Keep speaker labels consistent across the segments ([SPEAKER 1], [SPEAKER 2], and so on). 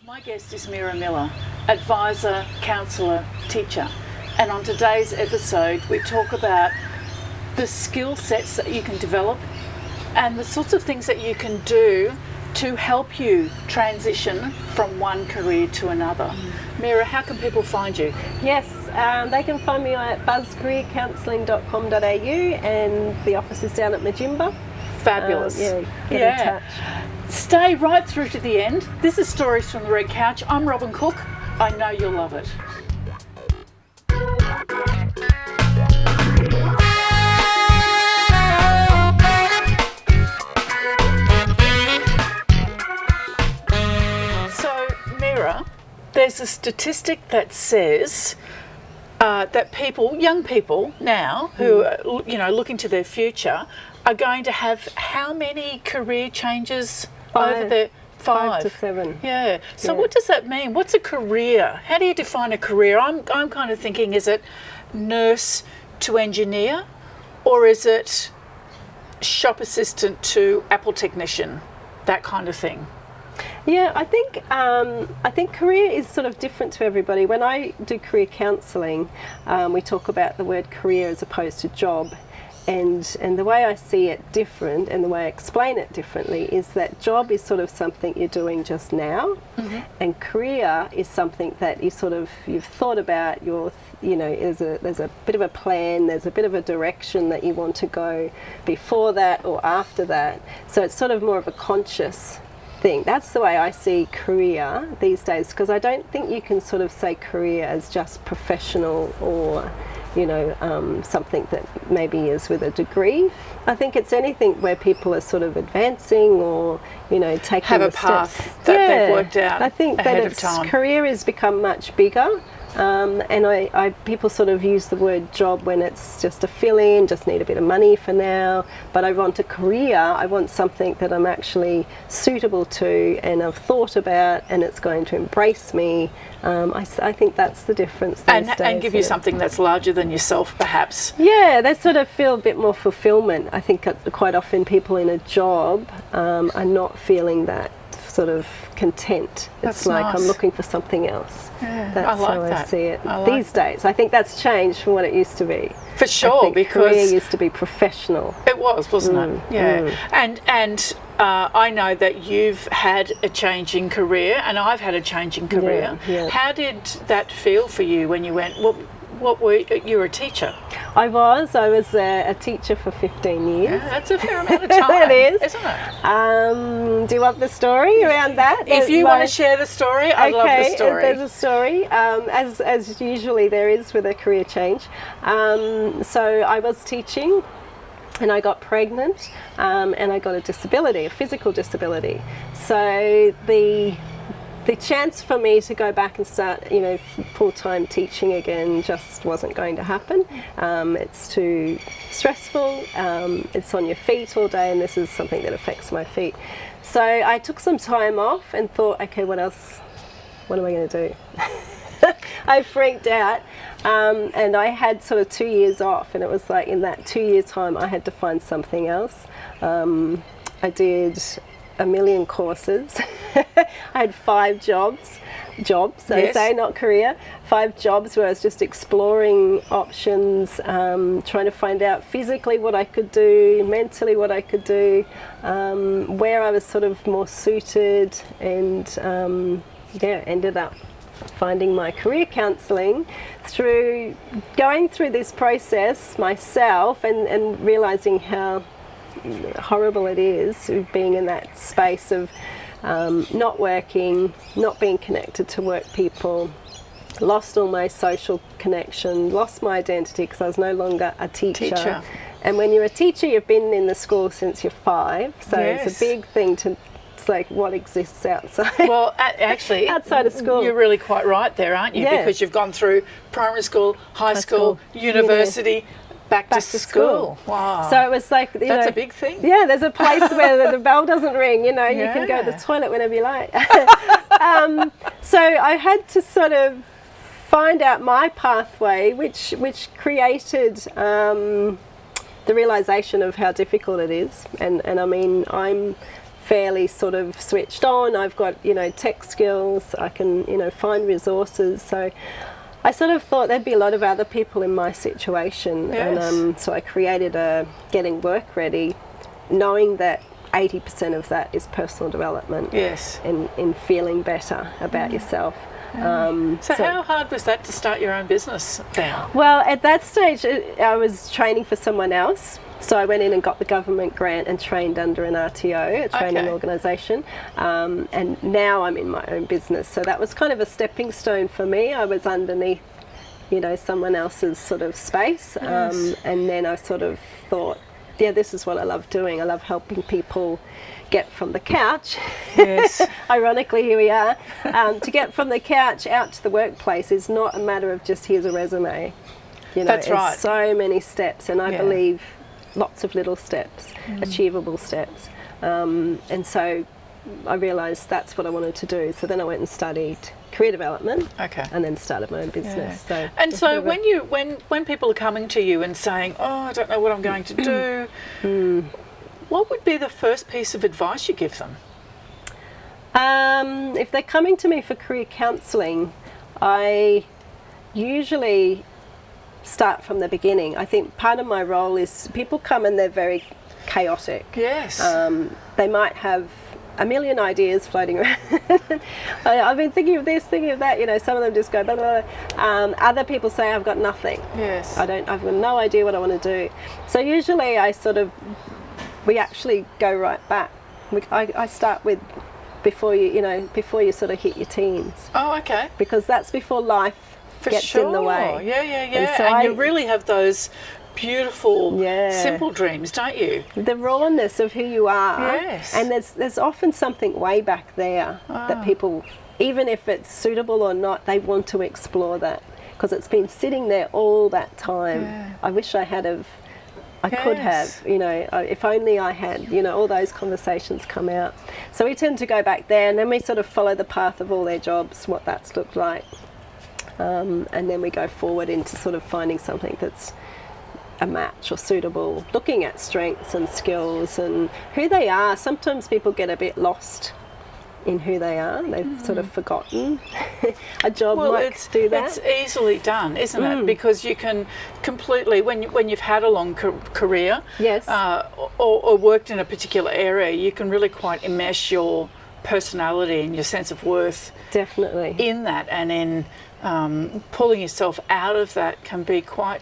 [SPEAKER 1] My guest is Meera Miller, advisor, counsellor, teacher. And on today's episode, we talk about the skill sets that you can develop and the sorts of things that you can do to help you transition from one career to another. Meera, how can people find you?
[SPEAKER 2] Yes, they can find me at buzzcareercounselling.com.au, and the office is down at Majimba.
[SPEAKER 1] Fabulous.
[SPEAKER 2] Get in touch.
[SPEAKER 1] Stay right through to the end. This is Stories from the Red Couch. I'm Robin Cook. I know you'll love it. So, Meera, there's a statistic that says that people, young people now, who are, looking to their future, are going to have how many career changes over the
[SPEAKER 2] 5 to 7.
[SPEAKER 1] Yeah. So what does that mean? What's a career? How do you define a career? I'm kind of thinking, is it nurse to engineer, or is it shop assistant to Apple technician, that kind of thing?
[SPEAKER 2] Yeah, I think career is sort of different to everybody. When I do career counselling, we talk about the word career as opposed to job. And the way I see it different, and the way I explain it differently, is that job is sort of something you're doing just now, and career is something that you've thought about. There's a bit of a plan, there's a bit of a direction that you want to go before that or after that. So it's sort of more of a conscious thing. That's the way I see career these days, because I don't think you can sort of say career as just professional or something that maybe is with a degree. I think it's anything where people are sort of advancing or, taking
[SPEAKER 1] have a path that they've worked out.
[SPEAKER 2] I think that career has become much bigger. And people sort of use the word job when it's just a fill-in, just need a bit of money for now. But I want a career, I want something that I'm actually suitable to and I've thought about, and it's going to embrace me. I think that's the difference these days.
[SPEAKER 1] And give you something that's larger than yourself, perhaps.
[SPEAKER 2] Yeah, they sort of feel a bit more fulfillment. I think quite often people in a job are not feeling that sort of content. It's like nice. I'm looking for something else.
[SPEAKER 1] Yeah,
[SPEAKER 2] that's
[SPEAKER 1] I
[SPEAKER 2] how I see it these days. I think that's changed from what it used to be.
[SPEAKER 1] For sure, because
[SPEAKER 2] career used to be professional.
[SPEAKER 1] It was, wasn't it? Yeah. And I know that you've had a change in career, and I've had a change in career.
[SPEAKER 2] Yeah.
[SPEAKER 1] How did that feel for you when you went? You were a teacher.
[SPEAKER 2] I was a teacher for 15 years.
[SPEAKER 1] Yeah, that's a fair amount of time.
[SPEAKER 2] It is,
[SPEAKER 1] isn't it?
[SPEAKER 2] Do you want the story around that?
[SPEAKER 1] If you want to share the story, I'd love the story.
[SPEAKER 2] There's a story, as usually there is with a career change. So I was teaching, and I got pregnant, and I got a disability, a physical disability. So the chance for me to go back and start, full-time teaching again just wasn't going to happen. It's too stressful. It's on your feet all day, and this is something that affects my feet. So I took some time off and thought, okay, what else? What am I going to do? I freaked out, and I had sort of 2 years off, and it was like in that 2 year time I had to find something else. I did a million courses. I had 5 jobs, I say, not career, 5 jobs where I was just exploring options, trying to find out physically what I could do, mentally what I could do, where I was sort of more suited, and ended up finding my career counselling through going through this process myself and realising how horrible it is being in that space of not working, not being connected to work people, lost all my social connection, lost my identity because I was no longer a teacher. And when you're a teacher, you've been in the school since you're 5, so it's a big thing to, it's like what exists outside.
[SPEAKER 1] Well, actually,
[SPEAKER 2] outside of school.
[SPEAKER 1] You're really quite right there, aren't you?
[SPEAKER 2] Yeah.
[SPEAKER 1] Because you've gone through primary school, high school, university, back to school. Wow.
[SPEAKER 2] So it was like,
[SPEAKER 1] that's a big thing.
[SPEAKER 2] Yeah, there's a place where the bell doesn't ring, you can go to the toilet whenever you like. So I had to sort of find out my pathway, which created the realisation of how difficult it is. And I mean, I'm fairly sort of switched on. I've got, tech skills. I can, find resources. So I sort of thought there'd be a lot of other people in my situation.
[SPEAKER 1] Yes.
[SPEAKER 2] And so I created a Getting Work Ready, knowing that 80% of that is personal development.
[SPEAKER 1] Yes.
[SPEAKER 2] In feeling better about yourself.
[SPEAKER 1] So how hard was that to start your own business then?
[SPEAKER 2] Well, at that stage, I was training for someone else. So I went in and got the government grant and trained under an RTO, a training organisation. And now I'm in my own business. So that was kind of a stepping stone for me. I was underneath, someone else's sort of space.
[SPEAKER 1] Yes.
[SPEAKER 2] And then I sort of thought, yeah, this is what I love doing. I love helping people get from the couch.
[SPEAKER 1] Yes.
[SPEAKER 2] Ironically, here we are. To get from the couch out to the workplace is not a matter of just here's a resume.
[SPEAKER 1] That's right.
[SPEAKER 2] It's so many steps, and I believe lots of little steps, achievable steps. And so I realised that's what I wanted to do. So then I went and studied career development, and then started my own business.
[SPEAKER 1] Yeah.
[SPEAKER 2] So
[SPEAKER 1] and so when people are coming to you and saying, "Oh, I don't know what I'm going to do," what would be the first piece of advice you give them?
[SPEAKER 2] If they're coming to me for career counselling, I usually start from the beginning. I think part of my role is people come and they're very chaotic.
[SPEAKER 1] Yes.
[SPEAKER 2] They might have a million ideas floating around. I've been thinking of this, thinking of that. Some of them just go blah, blah, blah. Other people say I've got nothing.
[SPEAKER 1] Yes.
[SPEAKER 2] I've got no idea what I want to do. So usually we actually go right back. I start with before you sort of hit your teens.
[SPEAKER 1] Oh, okay.
[SPEAKER 2] Because that's before life gets in the way.
[SPEAKER 1] Yeah.
[SPEAKER 2] And so
[SPEAKER 1] and you really have those beautiful,
[SPEAKER 2] Yeah.
[SPEAKER 1] simple dreams, don't you?
[SPEAKER 2] The rawness of who you are.
[SPEAKER 1] Yes.
[SPEAKER 2] And there's often something way back there that people, even if it's suitable or not, they want to explore that because it's been sitting there all that time.
[SPEAKER 1] Yeah.
[SPEAKER 2] I wish I could
[SPEAKER 1] Yes.
[SPEAKER 2] have, if only I had, all those conversations come out. So we tend to go back there, and then we sort of follow the path of all their jobs, what that's looked like. And then we go forward into sort of finding something that's a match or suitable, looking at strengths and skills and who they are. Sometimes people get a bit lost in who they are. They've sort of forgotten. A job might do that.
[SPEAKER 1] It's easily done, isn't it? Because you can completely, when you've had a long career,
[SPEAKER 2] Yes.
[SPEAKER 1] or worked in a particular area, you can really quite enmesh your personality and your sense of worth
[SPEAKER 2] Definitely.
[SPEAKER 1] in that, and then pulling yourself out of that can be quite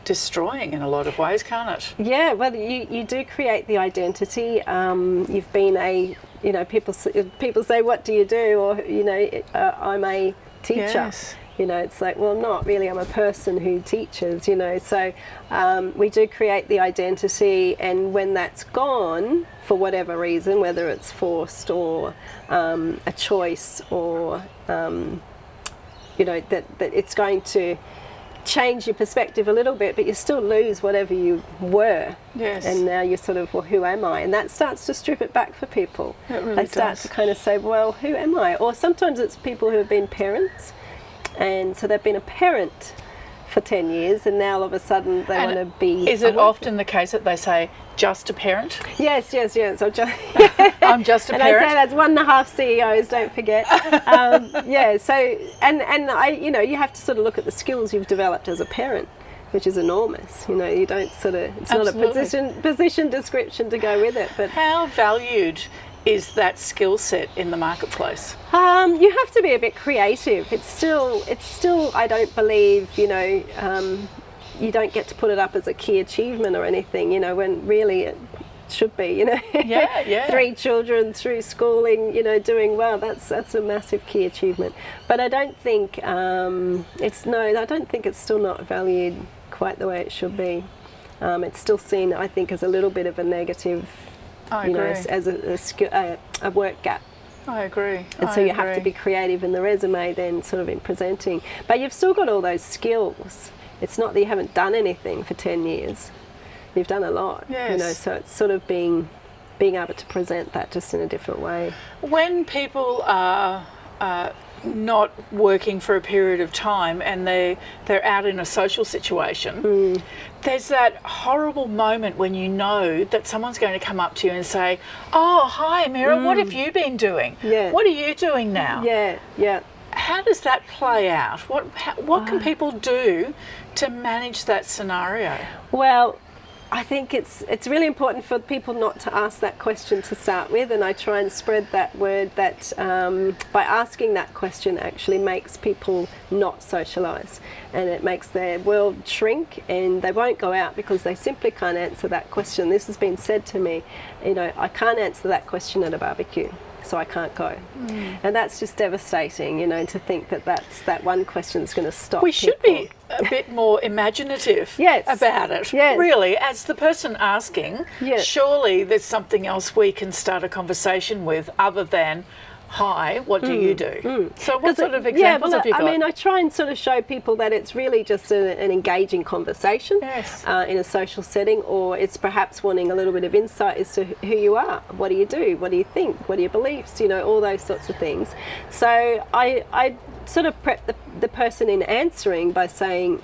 [SPEAKER 1] destroying in a lot of ways, can't it?
[SPEAKER 2] Yeah, well, you do create the identity. You've been people say, what do you do? Or, I'm a teacher.
[SPEAKER 1] Yes.
[SPEAKER 2] It's like, well, I'm not really. I'm a person who teaches, So we do create the identity, and when that's gone, for whatever reason, whether it's forced or a choice or, that it's going to change your perspective a little bit, but you still lose whatever you were.
[SPEAKER 1] Yes.
[SPEAKER 2] And now you're sort of, well, who am I? And that starts to strip it back for people.
[SPEAKER 1] It really
[SPEAKER 2] They start
[SPEAKER 1] does.
[SPEAKER 2] to kind of say, well, who am I? Or sometimes it's people who have been parents, and so they've been a parent for 10 years, and now all of a sudden they want to be...
[SPEAKER 1] Is it often the case that they say, just a parent?
[SPEAKER 2] Yes. So
[SPEAKER 1] I'm just a
[SPEAKER 2] and
[SPEAKER 1] parent.
[SPEAKER 2] I say that's 1.5 CEOs, don't forget. So, and I, you have to sort of look at the skills you've developed as a parent, which is enormous. You don't sort of, it's
[SPEAKER 1] Absolutely.
[SPEAKER 2] not a position description to go with it. But
[SPEAKER 1] How valued is that skill set in the marketplace?
[SPEAKER 2] you have to be a bit creative. It's still, I don't believe, you don't get to put it up as a key achievement or anything, when really it should be,
[SPEAKER 1] Yeah.
[SPEAKER 2] 3 children through schooling, doing well. That's a massive key achievement. But I don't think I don't think it's still not valued quite the way it should be. It's still seen, I think, as a little bit of a negative,
[SPEAKER 1] I agree.
[SPEAKER 2] as a work gap.
[SPEAKER 1] I agree.
[SPEAKER 2] And so you have to be creative in the resume then, sort of in presenting. But you've still got all those skills. It's not that you haven't done anything for 10 years. You've done a lot.
[SPEAKER 1] Yes.
[SPEAKER 2] So it's sort of being able to present that just in a different way.
[SPEAKER 1] When people are not working for a period of time and they're out in a social situation, there's that horrible moment when you know that someone's going to come up to you and say, "Oh, hi, Meera, what have you been doing?
[SPEAKER 2] Yeah.
[SPEAKER 1] What are you doing now?"
[SPEAKER 2] Yeah.
[SPEAKER 1] How does that play out? What can people do to manage that scenario?
[SPEAKER 2] Well, I think it's really important for people not to ask that question to start with, and I try and spread that word that by asking that question actually makes people not socialise, and it makes their world shrink, and they won't go out because they simply can't answer that question. This has been said to me, I can't answer that question at a barbecue, so I can't go. And that's just devastating, to think that one question is going to stop
[SPEAKER 1] We should
[SPEAKER 2] people.
[SPEAKER 1] be a bit more imaginative
[SPEAKER 2] Yes.
[SPEAKER 1] about it.
[SPEAKER 2] Yes.
[SPEAKER 1] Really, as the person asking,
[SPEAKER 2] Yes.
[SPEAKER 1] surely there's something else we can start a conversation with other than, "Hi, what do you do?" So what sort of examples have you got?
[SPEAKER 2] I mean, I try and sort of show people that it's really just an engaging conversation
[SPEAKER 1] Yes.
[SPEAKER 2] in a social setting, or it's perhaps wanting a little bit of insight as to who you are, what do you do, what do you think, what are your beliefs, all those sorts of things. So I sort of prep the person in answering by saying,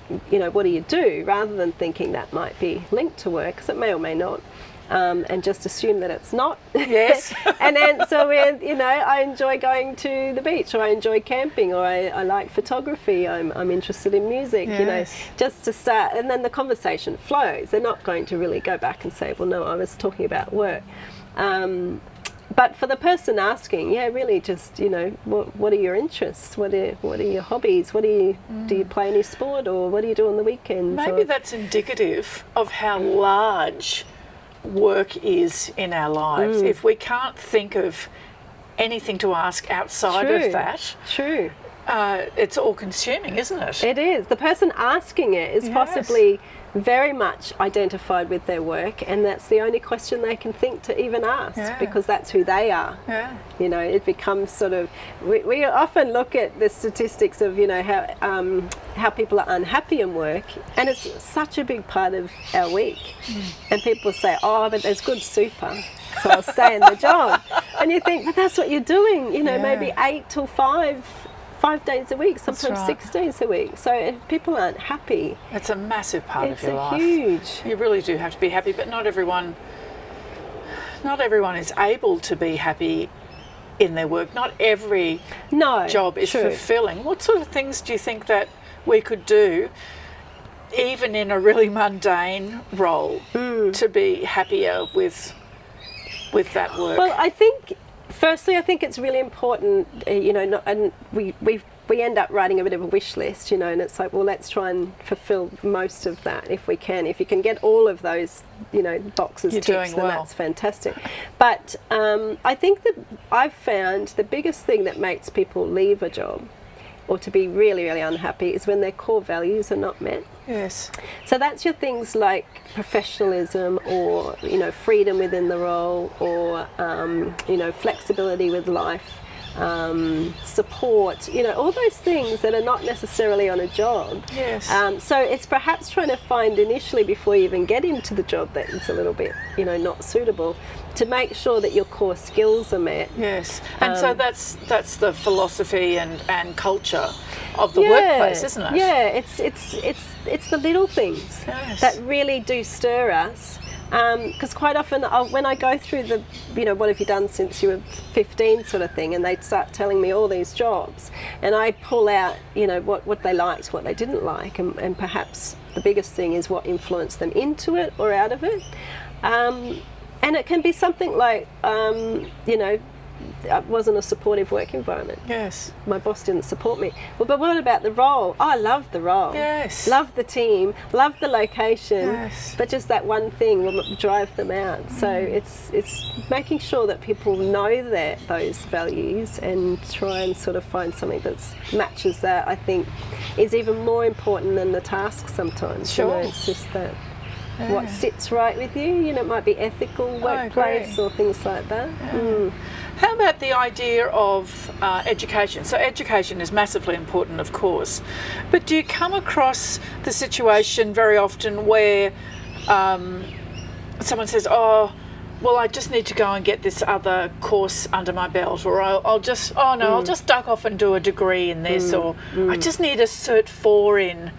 [SPEAKER 2] what do you do, rather than thinking that might be linked to work, because it may or may not. And just assume that it's not.
[SPEAKER 1] Yes.
[SPEAKER 2] And answer with, I enjoy going to the beach, or I enjoy camping, or I like photography, I'm interested in music,
[SPEAKER 1] Yes.
[SPEAKER 2] just to start. And then the conversation flows. They're not going to really go back and say, well, no, I was talking about work. But for the person asking, really just, what are your interests? What are your hobbies? Do you play any sport, or what do you do on the weekends?
[SPEAKER 1] Maybe that's indicative of how large work is in our lives. If we can't think of anything to ask outside of that,
[SPEAKER 2] True.
[SPEAKER 1] It's all consuming, isn't it?
[SPEAKER 2] It is. The person asking it is
[SPEAKER 1] Yes.
[SPEAKER 2] possibly very much identified with their work, and that's the only question they can think to even ask, because that's who they are.
[SPEAKER 1] Yeah.
[SPEAKER 2] It becomes sort of, we often look at the statistics of, how people are unhappy in work, and it's such a big part of our week. And people say, "Oh, but there's good super, so I'll stay in the job." And you think, but that's what you're doing, maybe 8 till 5 days a week, sometimes
[SPEAKER 1] right.
[SPEAKER 2] 6 days a week. So if people aren't happy,
[SPEAKER 1] It's a massive part
[SPEAKER 2] it's
[SPEAKER 1] of your life.
[SPEAKER 2] huge.
[SPEAKER 1] You really do have to be happy, but not everyone is able to be happy in their work. Not every job is
[SPEAKER 2] true.
[SPEAKER 1] fulfilling. What sort of things do you think that we could do, even in a really mundane role, to be happier with that work?
[SPEAKER 2] Well, I think, firstly, it's really important, and we end up writing a bit of a wish list, and it's like, well, let's try and fulfill most of that if we can. If you can get all of those, boxes
[SPEAKER 1] You're
[SPEAKER 2] ticked,
[SPEAKER 1] doing
[SPEAKER 2] then
[SPEAKER 1] well.
[SPEAKER 2] that's fantastic. But I think that I've found the biggest thing that makes people leave a job, or to be really, really unhappy, is when their core values are not met.
[SPEAKER 1] Yes.
[SPEAKER 2] So that's your things like professionalism, or freedom within the role, or flexibility with life, support, all those things that are not necessarily on a job.
[SPEAKER 1] Yes.
[SPEAKER 2] So it's perhaps trying to find initially, before you even get into the job that it's a little bit not suitable, to make sure that your core skills are met.
[SPEAKER 1] Yes. And so that's the philosophy and culture of the workplace, isn't it?
[SPEAKER 2] Yeah, it's the little things that really do stir us. Because quite often when I go through the, what have you done since you were 15 sort of thing, and they start telling me all these jobs, and I pull out, what they liked, what they didn't like, and perhaps the biggest thing is what influenced them into it or out of it. And it can be something like, it wasn't a supportive work environment.
[SPEAKER 1] Yes.
[SPEAKER 2] My boss didn't support me. Well, but what about the role? Oh, I love the role.
[SPEAKER 1] Yes.
[SPEAKER 2] Love the team, love the location.
[SPEAKER 1] Yes.
[SPEAKER 2] But just that one thing will drive them out. So it's making sure that people know those values, and try and sort of find something that matches that, I think, is even more important than the task sometimes.
[SPEAKER 1] Sure.
[SPEAKER 2] It's just that what sits right with you. It might be ethical workplace or things like that.
[SPEAKER 1] How about the idea of education? So education is massively important, of course, but do you come across the situation very often where someone says, "Oh, well, I just need to go and get this other course under my belt, or I'll just, oh no, I'll just duck off and do a degree in this, or I just need a Cert 4 in.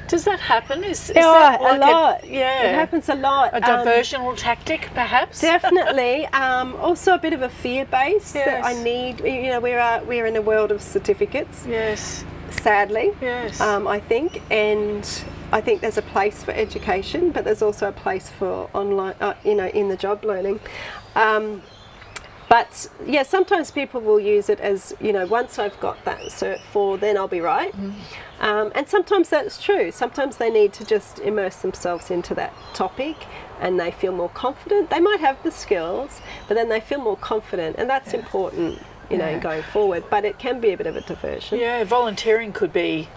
[SPEAKER 1] Does that happen? Is that like
[SPEAKER 2] a lot.
[SPEAKER 1] Yeah.
[SPEAKER 2] It happens a lot.
[SPEAKER 1] A diversional tactic, perhaps?
[SPEAKER 2] Definitely. Also a bit of a fear base that
[SPEAKER 1] Yes.
[SPEAKER 2] I need. You know, we're in a world of certificates,
[SPEAKER 1] Yes.
[SPEAKER 2] sadly.
[SPEAKER 1] Yes.
[SPEAKER 2] I think, and I think there's a place for education, but there's also a place for online, in the job learning. But yeah, sometimes people will use it as, once I've got that Cert 4, then I'll be right. And sometimes that's true. Sometimes they need to just immerse themselves into that topic and they feel more confident. They might have the skills, but then they feel more confident, and that's important, going forward. But it can be a bit of a diversion.
[SPEAKER 1] Yeah, volunteering could be,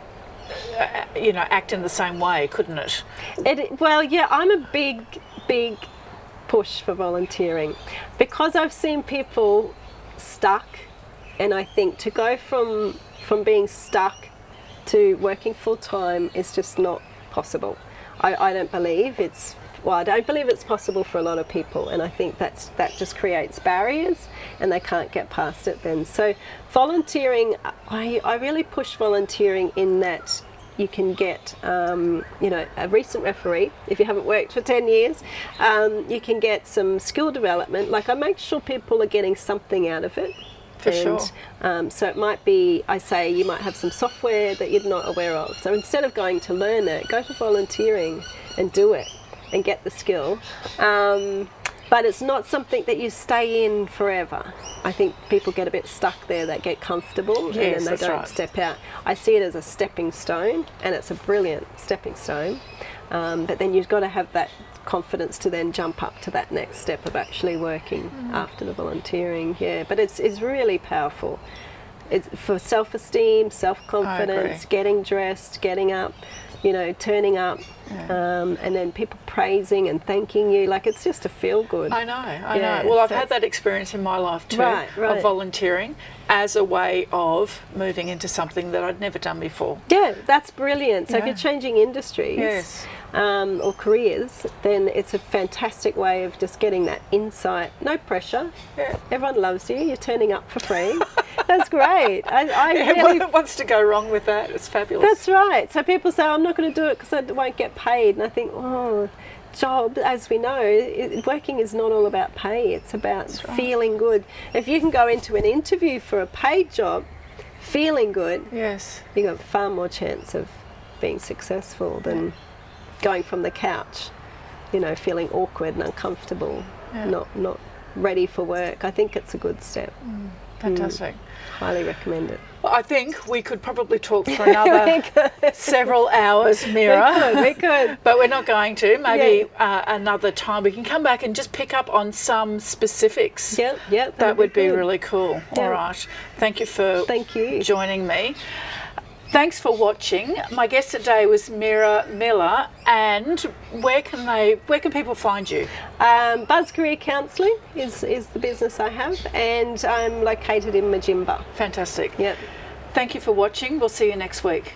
[SPEAKER 1] act in the same way, couldn't it?
[SPEAKER 2] Well, yeah, I'm a big push for volunteering because I've seen people stuck, and I think to go from being stuck to working full time is just not possible. I don't believe it's possible for a lot of people, and I think that just creates barriers and they can't get past it then. So volunteering, I really push volunteering in that you can get, a recent referee. If you haven't worked for 10 years, you can get some skill development. Like, I make sure people are getting something out of it.
[SPEAKER 1] For sure.
[SPEAKER 2] So it might be, I say, you might have some software that you're not aware of. So instead of going to learn it, go for volunteering and do it and get the skill. But it's not something that you stay in forever. I think people get a bit stuck there, they get comfortable, and then they don't step out. I see it as a stepping stone, and it's a brilliant stepping stone. But then you've got to have that confidence to then jump up to that next step of actually working after the volunteering. Yeah, but it's really powerful. It's for self-esteem, self-confidence, getting dressed, getting up, turning up, and then people praising and thanking you. Like, it's just a feel good.
[SPEAKER 1] I know. Well, I've had that experience in my life too, of volunteering as a way of moving into something that I'd never done before.
[SPEAKER 2] Yeah, that's brilliant. So if you're changing industries or careers, then it's a fantastic way of just getting that insight. No pressure. Yeah. Everyone loves you. You're turning up for free. That's great. I really...
[SPEAKER 1] What wants to go wrong with that? It's fabulous.
[SPEAKER 2] That's right. So people say, I'm not going to do it because I won't get paid. And I think, job, as we know, working is not all about pay. It's about feeling good. If you can go into an interview for a paid job feeling good, you've got far more chance of being successful than going from the couch, feeling awkward and uncomfortable, not ready for work. I think it's a good step.
[SPEAKER 1] Fantastic.
[SPEAKER 2] Highly recommend it.
[SPEAKER 1] Well, I think we could probably talk for another several hours, Meera.
[SPEAKER 2] We could.
[SPEAKER 1] But we're not going to. Maybe another time we can come back and just pick up on some specifics.
[SPEAKER 2] Yep.
[SPEAKER 1] That would be really cool. All right. Thank you for joining me. Thanks for watching. My guest today was Meera Miller, and where can people find you?
[SPEAKER 2] Buzz Career Counselling is the business I have, and I'm located in Majimba.
[SPEAKER 1] Fantastic.
[SPEAKER 2] Yep.
[SPEAKER 1] Thank you for watching. We'll see you next week.